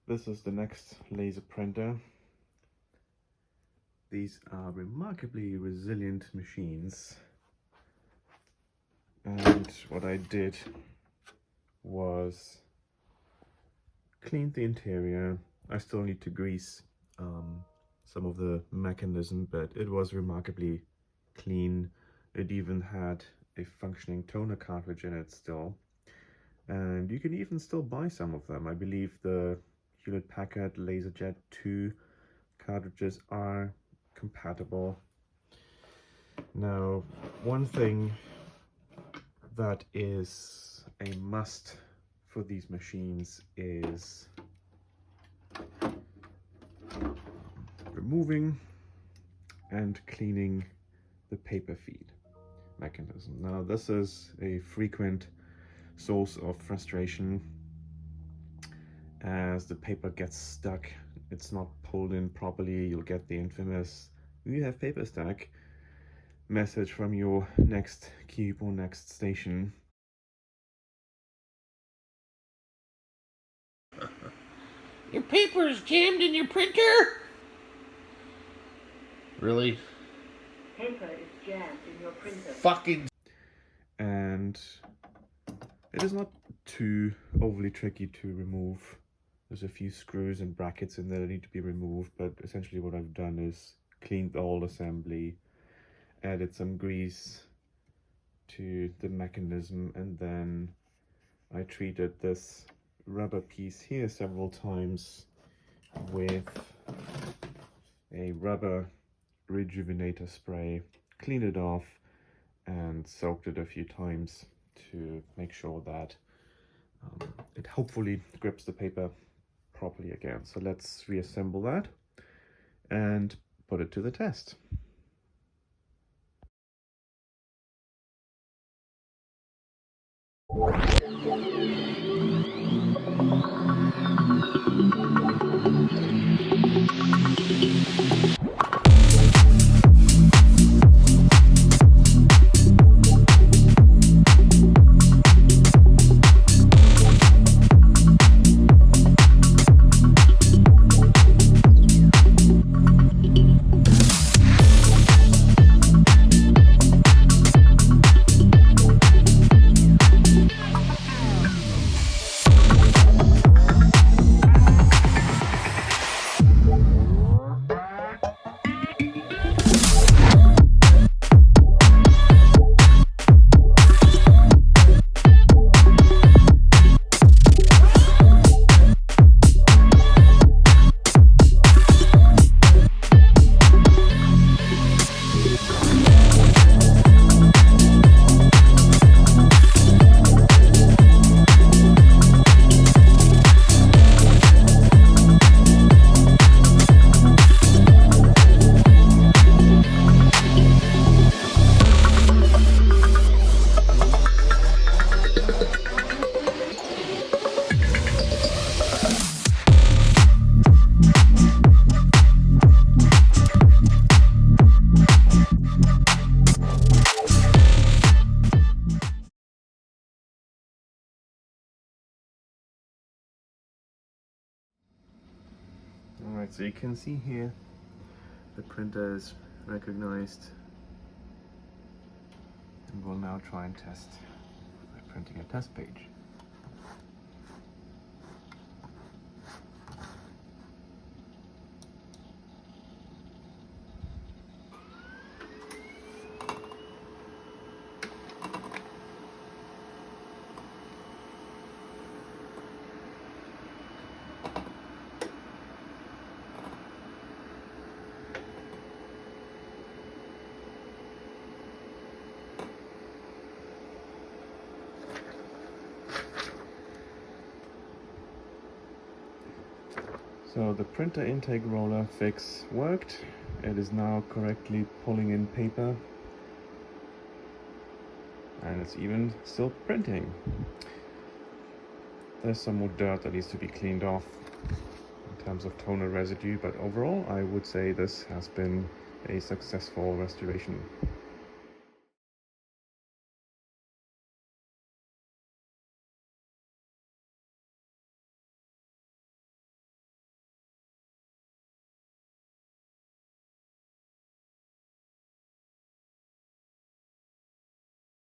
This is the NeXT laser printer. These are remarkably resilient machines. And what I did was clean the interior. I still need to grease some of the mechanism, but it was remarkably clean. It even had a functioning toner cartridge in it still. And you can even still buy some of them. I believe the Hewlett-Packard LaserJet 2 cartridges are compatible. Now, one thing that is a must for these machines is removing and cleaning the paper feed mechanism. Now, this is a frequent source of frustration as the paper gets stuck. It's not pulled in properly. You'll get the infamous "you have paper stuck" message from your NeXT cube or NeXT station. Your paper is jammed in your printer? Really? Paper is jammed in your printer. Fucking. And it is not too overly tricky to remove. There's a few screws and brackets in there that need to be removed, but essentially what I've done is cleaned the whole assembly, added some grease to the mechanism, and then I treated this rubber piece here several times with a rubber rejuvenator spray, cleaned it off and soaked it a few times to make sure that it hopefully grips the paper properly again. So let's reassemble that and put it to the test. Alright, so you can see here the printer is recognized, and we'll now try and test by printing a test page. So the printer intake roller fix worked. It is now correctly pulling in paper, and it's even still printing. There's some more dirt that needs to be cleaned off in terms of toner residue, but overall I would say this has been a successful restoration.